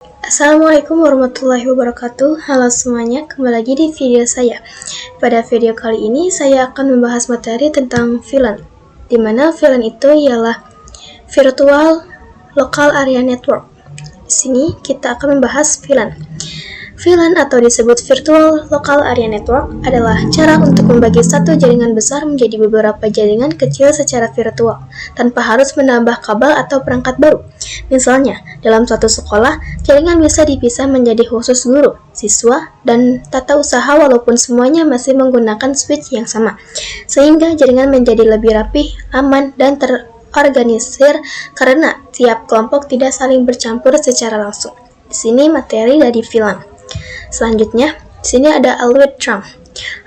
Assalamualaikum warahmatullahi wabarakatuh. Halo semuanya, kembali lagi di video saya. Pada video kali ini saya akan membahas materi tentang VLAN, di mana VLAN itu ialah Virtual Local Area Network. Di sini kita akan membahas VLAN. VLAN atau disebut Virtual Local Area Network adalah cara untuk membagi satu jaringan besar menjadi beberapa jaringan kecil secara virtual, tanpa harus menambah kabel atau perangkat baru. Misalnya, dalam suatu sekolah, jaringan bisa dipisah menjadi khusus guru, siswa, dan tata usaha walaupun semuanya masih menggunakan switch yang sama, sehingga jaringan menjadi lebih rapih, aman, dan terorganisir karena tiap kelompok tidak saling bercampur secara langsung. Di sini materi dari VLAN. Selanjutnya, di sini ada always trunk.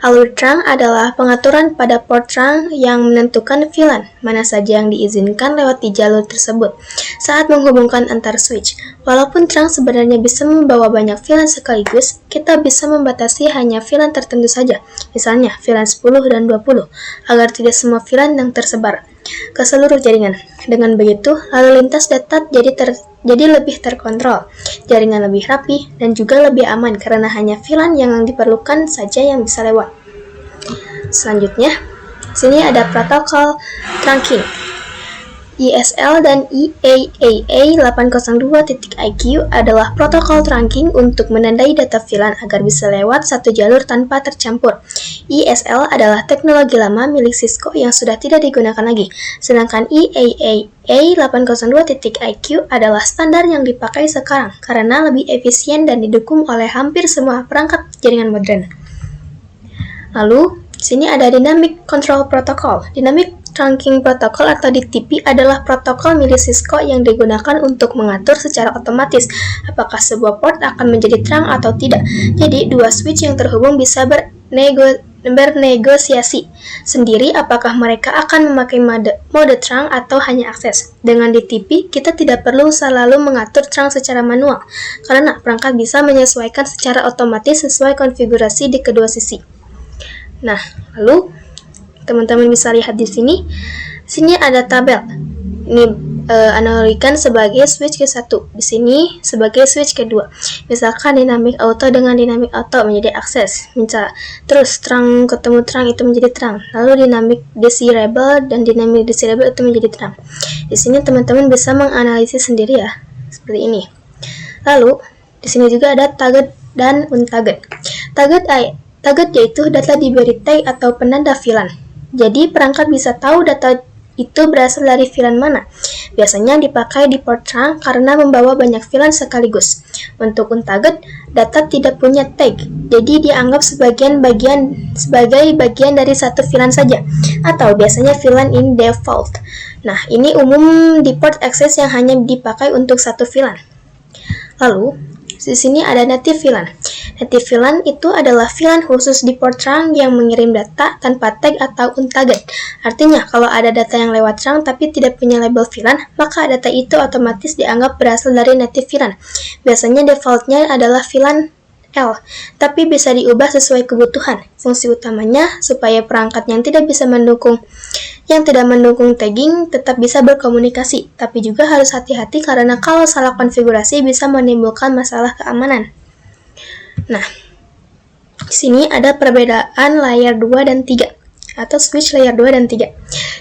Always trunk adalah pengaturan pada port trunk yang menentukan VLAN mana saja yang diizinkan lewat di jalur tersebut saat menghubungkan antar switch. Walaupun trunk sebenarnya bisa membawa banyak VLAN sekaligus, kita bisa membatasi hanya VLAN tertentu saja, misalnya VLAN 10 dan 20, agar tidak semua VLAN yang tersebar ke seluruh jaringan. Dengan begitu, lalu lintas data jadi lebih terkontrol, jaringan lebih rapi, dan juga lebih aman karena hanya VLAN yang diperlukan saja yang bisa lewat. Selanjutnya, sini ada protokol trunking. ESL dan EAAA 802.IQ adalah protokol trunking untuk menandai data VLAN agar bisa lewat satu jalur tanpa tercampur. ESL adalah teknologi lama milik Cisco yang sudah tidak digunakan lagi, sedangkan EAAA 802.IQ adalah standar yang dipakai sekarang karena lebih efisien dan didukung oleh hampir semua perangkat jaringan modern. Lalu, sini ada Dynamic Control Protocol. Dynamic Trunking Protocol atau DTP adalah protokol milik Cisco yang digunakan untuk mengatur secara otomatis apakah sebuah port akan menjadi trunk atau tidak. Jadi, dua switch yang terhubung bisa bernegosiasi sendiri apakah mereka akan memakai mode trunk atau hanya akses. Dengan DTP, kita tidak perlu selalu mengatur trunk secara manual, karena perangkat bisa menyesuaikan secara otomatis sesuai konfigurasi di kedua sisi. Nah, lalu teman-teman bisa lihat di sini. Sini ada tabel. Ini analogikan sebagai switch ke-1. Di sini sebagai switch kedua. Misalkan dynamic auto dengan dynamic auto menjadi akses. Terus trunk ketemu trunk itu menjadi trunk. Lalu dynamic desirable dan dynamic desirable itu menjadi trunk. Di sini teman-teman bisa menganalisis sendiri ya. Seperti ini. Lalu di sini juga ada target dan untarget. Target yaitu data diberi tag atau penanda VLAN. Jadi, perangkat bisa tahu data itu berasal dari VLAN mana. Biasanya dipakai di port trunk karena membawa banyak VLAN sekaligus. Untuk untarget, data tidak punya tag, jadi dianggap sebagai bagian dari satu VLAN saja, atau biasanya VLAN in default. Nah, ini umum di port access yang hanya dipakai untuk satu VLAN. Lalu, di sini ada native VLAN. Native VLAN itu adalah VLAN khusus di port trunk yang mengirim data tanpa tag atau untarget. Artinya, kalau ada data yang lewat trunk tapi tidak punya label VLAN, maka data itu otomatis dianggap berasal dari native VLAN. Biasanya defaultnya adalah VLAN L, tapi bisa diubah sesuai kebutuhan. Fungsi utamanya supaya perangkat yang tidak mendukung tagging tetap bisa berkomunikasi, tapi juga harus hati-hati karena kalau salah konfigurasi bisa menimbulkan masalah keamanan. Nah, di sini ada perbedaan layer 2 dan 3 atau switch layer 2 dan 3.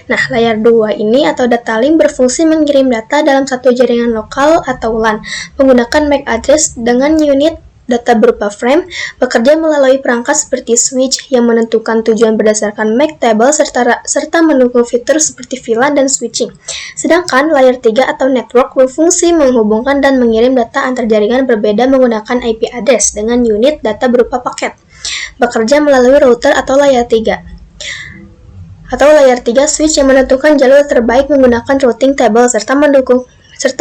Nah, layer 2 ini atau data link berfungsi mengirim data dalam satu jaringan lokal atau LAN menggunakan MAC address dengan unit data berupa frame, bekerja melalui perangkat seperti switch yang menentukan tujuan berdasarkan MAC table serta mendukung fitur seperti VLAN dan switching. Sedangkan layer 3 atau network berfungsi menghubungkan dan mengirim data antar jaringan berbeda menggunakan IP address dengan unit data berupa paket, bekerja melalui router atau layer 3. Switch yang menentukan jalur terbaik menggunakan routing table serta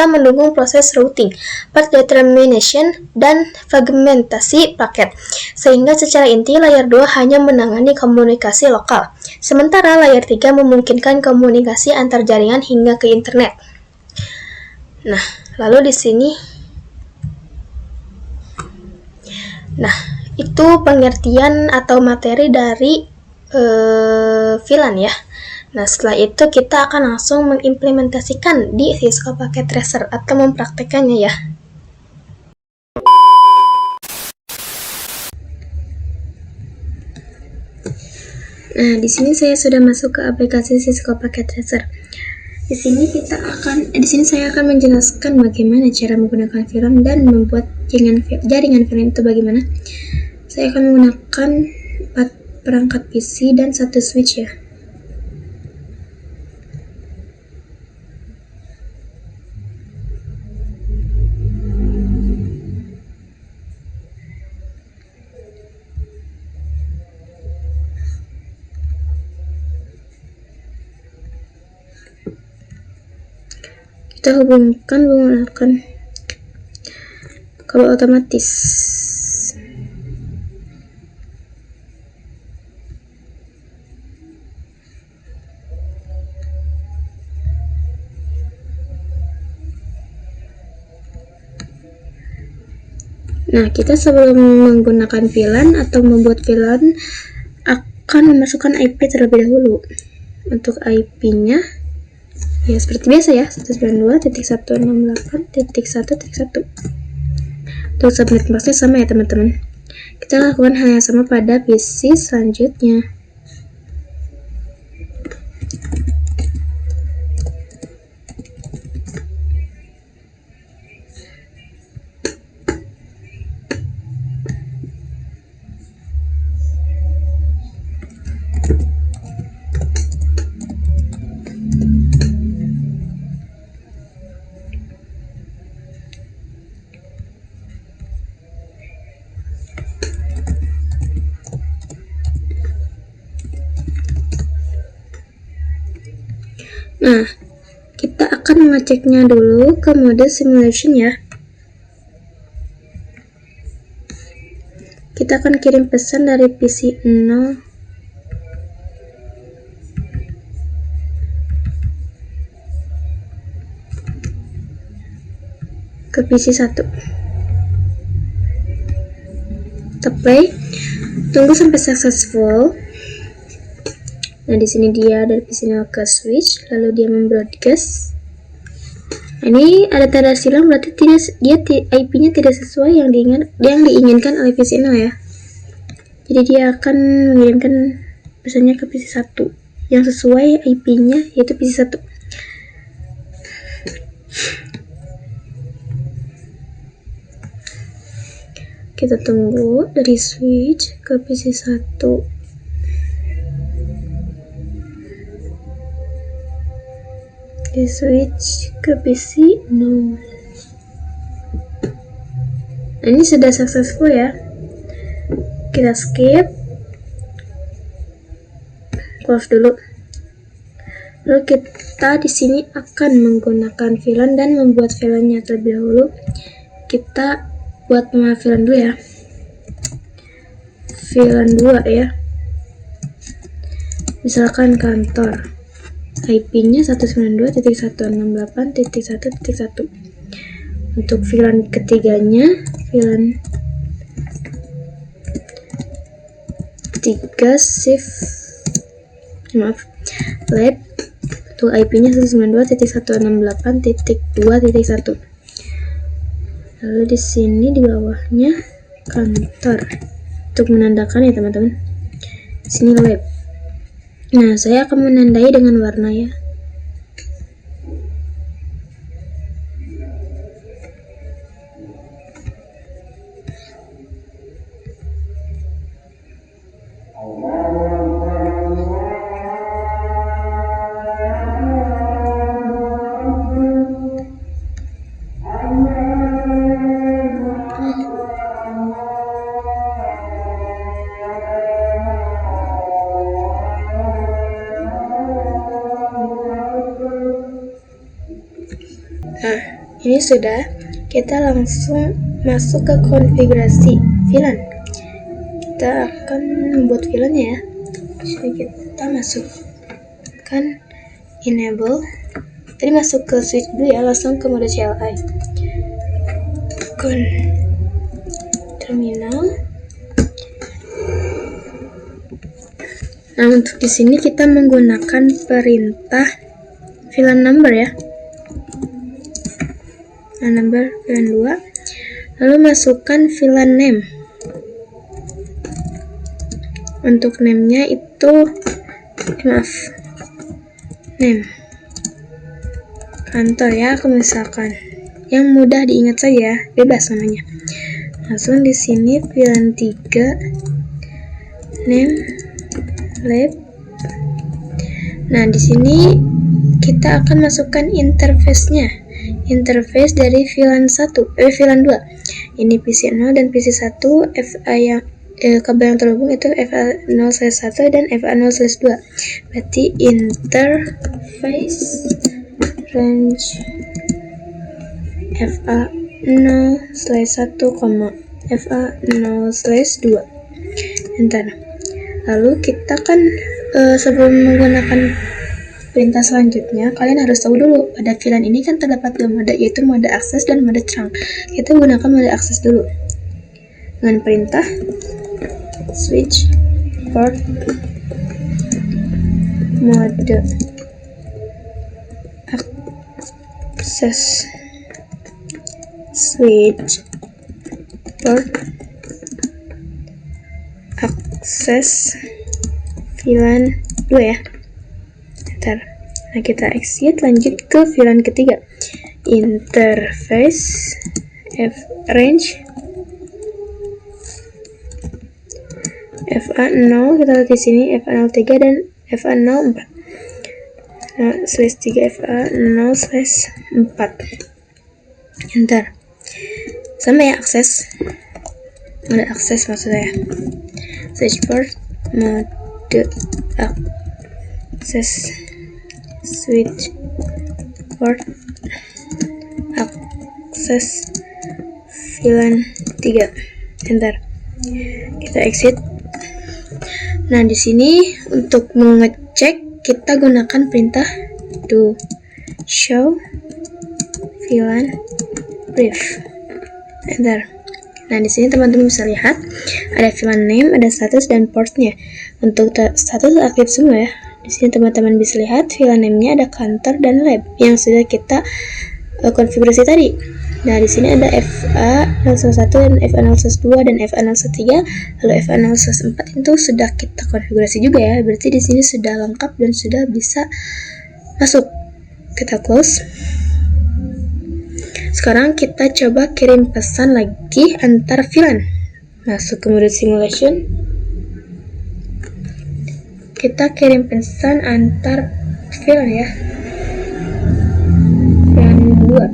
mendukung proses routing, path determination, dan fragmentasi paket. Sehingga secara inti layer 2 hanya menangani komunikasi lokal, sementara layer 3 memungkinkan komunikasi antar jaringan hingga ke internet. Nah, lalu di sini itu pengertian atau materi dari VLAN ya. Nah, setelah itu kita akan langsung mengimplementasikan di Cisco Packet Tracer atau mempraktekannya ya. Nah, di sini saya sudah masuk ke aplikasi Cisco Packet Tracer. Di sini saya akan menjelaskan bagaimana cara menggunakan VLAN dan membuat jaringan VLAN itu bagaimana. Saya akan menggunakan 4 perangkat PC dan 1 switch ya. Kita hubungkan menggunakan kabel otomatis. Nah, kita sebelum menggunakan VLAN atau membuat VLAN akan memasukkan IP terlebih dahulu. Untuk IP-nya ya seperti biasa ya, 192.168.1.1. Untuk subnet masknya sama ya teman-teman. Kita lakukan hal yang sama pada PC selanjutnya. Nah, kita akan mengeceknya dulu ke mode simulation ya. Kita akan kirim pesan dari PC 0 ke PC 1. Kita play, tunggu sampai successful. Nah, di sini dia dari PC 0 ke switch, lalu dia membroadcast. Nah, ini ada tanda silang, berarti IP-nya tidak sesuai yang diinginkan oleh PC 0 ya. Jadi dia akan mengirimkan pesannya ke PC 1 yang sesuai IP-nya, yaitu PC 1. Kita tunggu dari switch ke PC 1. Di switch ke PC 0. Nah, ini sudah successful ya. Kita skip, close dulu. Lalu kita di sini akan menggunakan VLAN dan membuat VLAN-nya terlebih dahulu. Kita buat nama VLAN dulu ya. VLAN 2 ya. Misalkan kantor. IP-nya 192.168.1.1. Untuk VLAN ketiganya, VLAN 3 lab, untuk IP-nya 192.168.2.1. Lalu di sini di bawahnya kantor untuk menandakan ya teman-teman. Sini lab. Nah, saya akan menandai dengan warna ya. Nah, ini sudah. Kita langsung masuk ke konfigurasi VLAN. Kita akan membuat VLAN ya. Jadi kita masukkan enable. Tadi masuk ke switch dulu ya, langsung ke mode CLI. Terminal. Nah, untuk di sini kita menggunakan perintah VLAN number ya. Number VLAN 2, lalu masukkan VLAN name. Untuk name-nya itu name kantor ya, aku misalkan yang mudah diingat saja, bebas namanya. Langsung di sini VLAN 3 name lab. Nah, di sini kita akan masukkan interface-nya. Interface dari VLAN 2. Ini PC 0 dan PC 1, FA yang kabel yang terhubung itu FA0/1 dan FA0/2. Berarti interface range FA0/1, FA0/2. Enter. Lalu kita kan sebelum menggunakan perintah selanjutnya, kalian harus tahu dulu pada VLAN ini kan terdapat dua mode, yaitu mode akses dan mode trunk. Kita gunakan mode akses dulu dengan perintah switch port mode akses, switch port akses VLAN 2 ya. Ntar. Nah, kita exit, lanjut ke VLAN ketiga. Interface range FA0, kita lihat di sini FA03 dan FA04. Nah, /3 FA0/4. Enter. Sama ya, akses. Mode akses maksud saya. Switch port mode akses, switch port akses VLAN 3. Enter. Kita exit. Nah, di sini untuk mengecek kita gunakan perintah do show VLAN brief. Enter. Nah, di sini teman-teman bisa lihat ada VLAN name, ada status dan portnya. Untuk status aktif semua ya. Di sini teman-teman bisa lihat VLAN name-nya ada kantor dan lab yang sudah kita konfigurasi tadi. Nah, di sini ada FA0/1 dan FA0/2 dan FA0/3, lalu FA0/4 itu sudah kita konfigurasi juga ya. Berarti di sini sudah lengkap dan sudah bisa masuk. Kita close. Sekarang kita coba kirim pesan lagi antar VLAN. Masuk ke mode simulation. Kita kirim pesan antar VLAN ya. VLAN 2.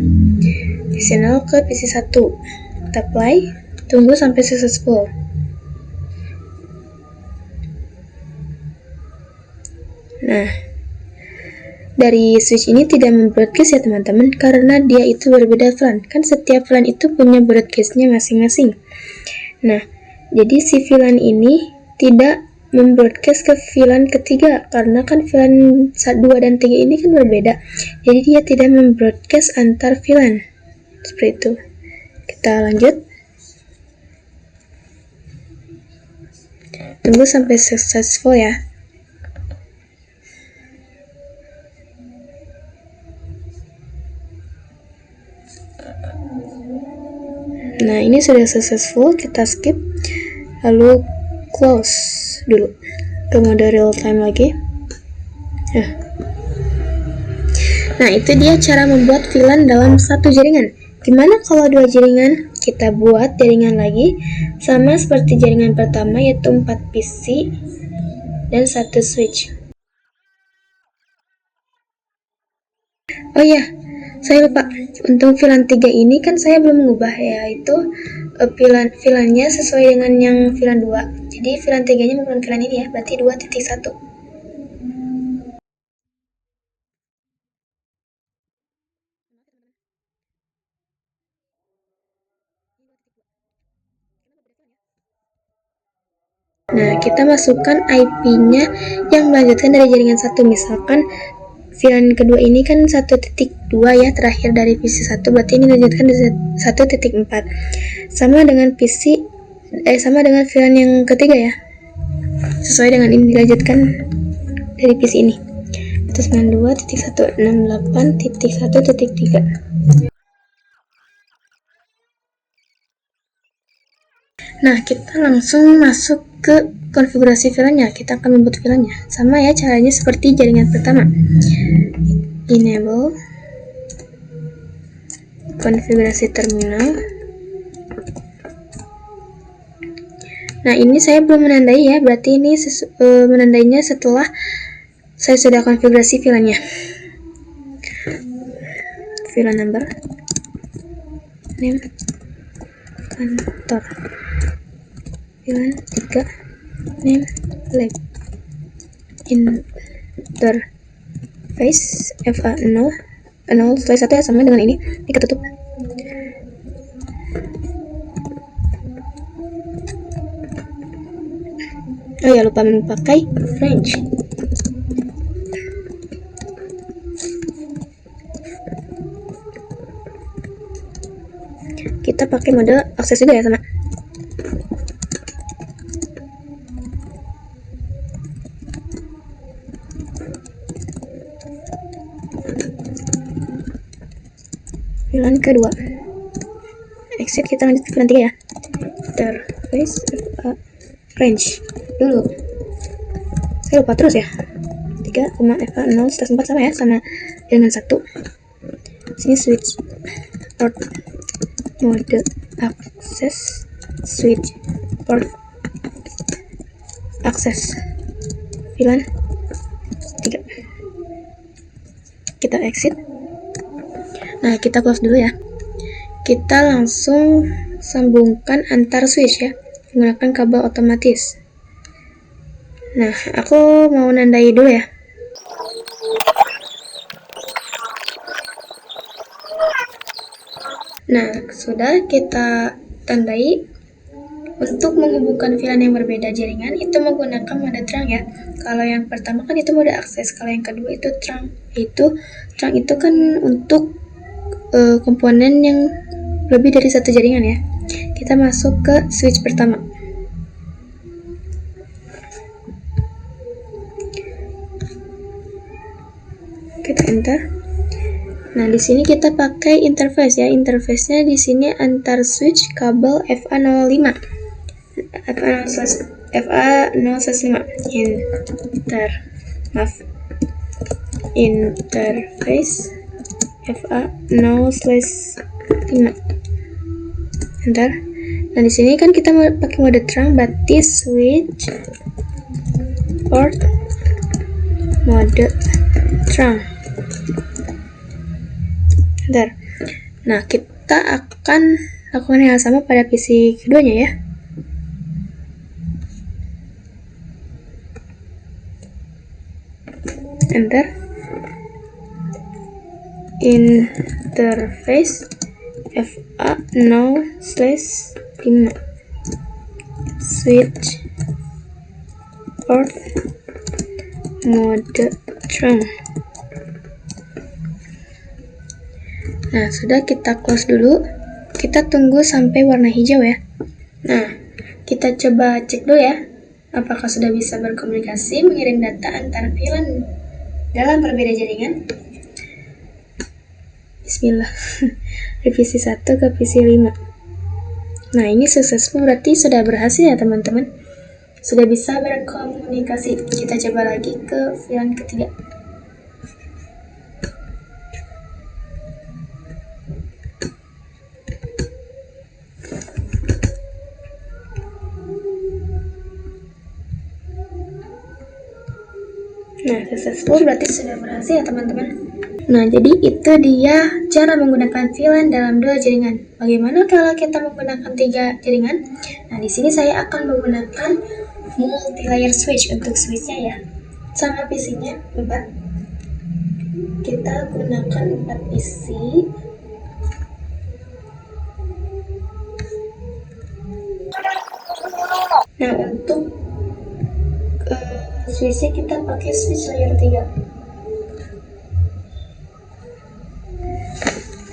PC 0 ke PC 1. Kita play, tunggu sampai successful. Nah, dari switch ini tidak membroadcast ya teman-teman, karena dia itu berbeda VLAN. Kan setiap VLAN itu punya broadcast-nya masing-masing. Nah, jadi si VLAN ini tidak membroadcast ke VLAN ketiga, karena kan VLAN 2 dan 3 ini kan berbeda. Jadi dia tidak membroadcast antar VLAN. Seperti itu. Kita lanjut. Tunggu sampai successful ya. Nah, ini sudah successful, kita skip. Lalu close dulu ke mode real time lagi. Nah, itu dia cara membuat VLAN dalam satu jaringan. Gimana kalau dua jaringan? Kita buat jaringan lagi sama seperti jaringan pertama, yaitu 4 PC dan 1 switch. Oh ya, saya lupa. Untuk VLAN 3 ini kan saya belum mengubah, yaitu VLAN-nya sesuai dengan yang VLAN 2. Jadi VLAN 3-nya menggunakan VLAN ini ya, berarti 2.1. Nah, kita masukkan IP-nya yang melanjutkan dari jaringan 1. Misalkan VLAN kedua ini kan 1.2 ya, terakhir dari PC 1, berarti ini dilanjutkan di 1.4. Sama dengan sama dengan VLAN yang ketiga ya. Sesuai dengan ini dilanjutkan dari PC ini. Itu 92.168.1.3. Nah, kita langsung masuk ke konfigurasi VLAN-nya. Kita akan membuat VLAN-nya. Sama ya caranya seperti jaringan pertama. Enable konfigurasi terminal. Nah, ini saya belum menandai ya, berarti ini menandainya setelah saya sudah konfigurasi VLAN-nya. VLAN number, name, kantor, VLAN 3, name, lab, interface, FA 0, 0/1 ya, sama dengan ini ketutup. Oh ya, lupa memakai range. Kita pakai mode akses juga ya, sama. VLAN kedua. Exit, kita lanjut ke VLAN 3 ya. Interface, range dulu. Saya lupa terus ya. 3, FA 0/4 sama ya, sama dengan 1. Sini switch port mode akses, switch port akses VLAN 3. Kita exit. Nah, kita close dulu ya. Kita langsung sambungkan antar switch ya, menggunakan kabel otomatis. Nah, aku mau nandai dulu ya. Nah, sudah kita tandai. Untuk menghubungkan VLAN yang berbeda jaringan itu menggunakan mode trunk ya. Kalau yang pertama kan itu mode akses, kalau yang kedua itu trunk. Trunk itu kan untuk komponen yang lebih dari satu jaringan ya. Kita masuk ke switch pertama. Kita enter. Nah, di sini kita pakai interface ya. Interface-nya di sini antar switch kabel FA05. FA0/5 interface FA0/5. Enter. Nah, di sini kan kita mau pakai mode trunk, berarti switch port mode trunk. Enter. Nah, kita akan lakukan hal sama pada PC keduanya ya. Enter. Interface FA0/5 switch port mode trunk. Nah, sudah, kita close dulu. Kita tunggu sampai warna hijau ya. Nah, kita coba cek dulu ya, apakah sudah bisa berkomunikasi mengirim data antar VLAN dalam berbeda jaringan. Bismillah. Revisi 1 ke PC 5. Nah, ini successful, berarti sudah berhasil ya teman-teman. Sudah bisa berkomunikasi. Kita coba lagi ke VLAN ketiga. Nah, successful, berarti sudah berhasil ya teman-teman. Nah, jadi itu dia cara menggunakan VLAN dalam 2 jaringan. Bagaimana kalau kita menggunakan 3 jaringan? Nah, di sini saya akan menggunakan multi-layer switch untuk switchnya ya. Sama PC-nya 4. Kita gunakan 4 PC. Nah, untuk switch kita pakai switch layer 3.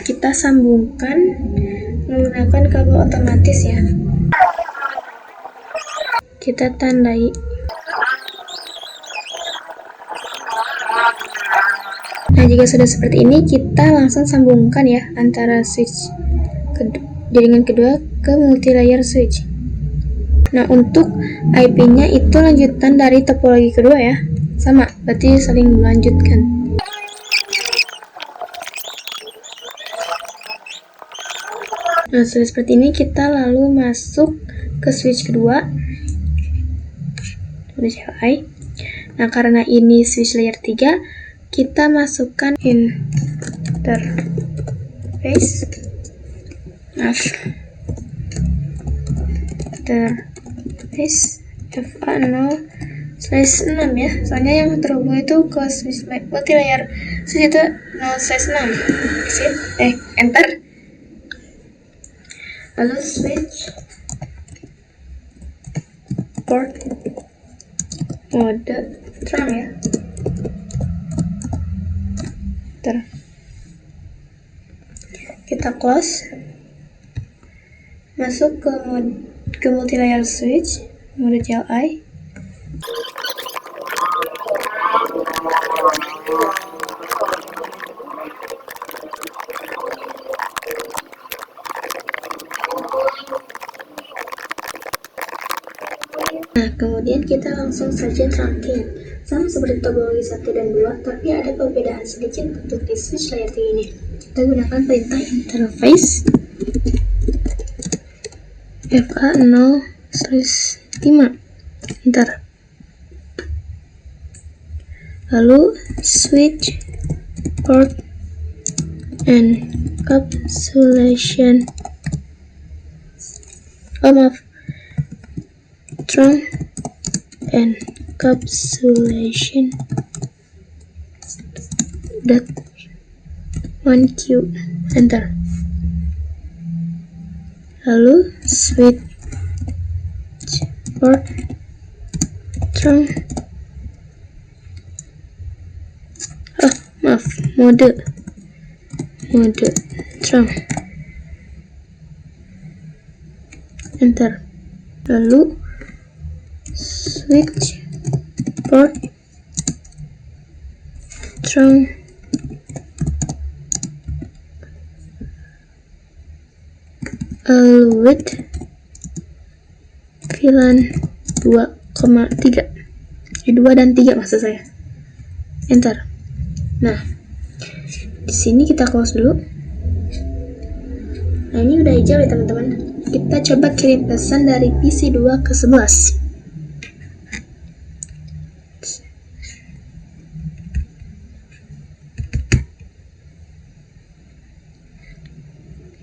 Kita sambungkan menggunakan kabel otomatis ya. Kita tandai. Nah, jika sudah seperti ini, kita langsung sambungkan ya antara switch jaringan kedua ke multi layer switch. Nah, untuk IP-nya itu lanjutan dari topologi kedua ya. Sama, berarti saling melanjutkan. Nah, sudah seperti ini, kita lalu masuk ke switch kedua. CLI. Nah, karena ini switch layer 3, kita masukkan interface. Interface FA0/6 ya, soalnya yang terhubung itu ke switch multi layer switch itu 0/6. Enter. Lalu switch port mode terang ya. Kita close, masuk ke multi layer switch mode CLI. Nah, kemudian kita langsung saja trunking. Sama seperti topologi 1 dan 2, tapi ada perbedaan sedikit untuk di switch layer 3 ini. Kita gunakan perintah interface FA0/5. Enter. Lalu switch port encapsulation. Trunk encapsulation .1Q. Enter. Lalu switch port trunk mode trunk. Enter. Lalu switch port trunk with VLAN 2,3. 2 dan 3 maksud saya. Enter. Nah, di sini kita close dulu. Nah, ini udah hijau ya teman-teman. Kita coba kirim pesan dari PC2 ke 11.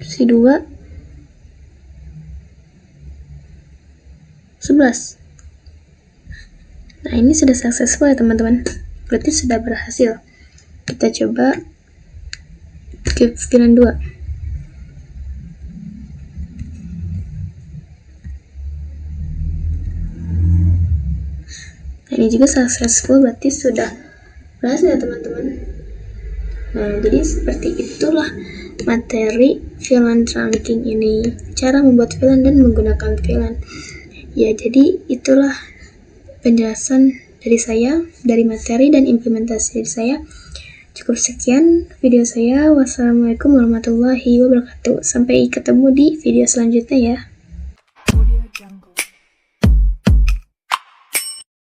PC2 11. Nah, ini sudah successful ya teman-teman. Berarti sudah berhasil. Kita coba ke VLAN 2. Nah, ini juga successful, berarti sudah berhasil ya teman-teman. Nah, jadi seperti itulah materi VLAN trunking ini. Cara membuat VLAN dan menggunakan VLAN. Ya, jadi itulah penjelasan dari saya, dari materi dan implementasi dari saya. Cukup sekian video saya. Wassalamualaikum warahmatullahi wabarakatuh. Sampai ketemu di video selanjutnya ya.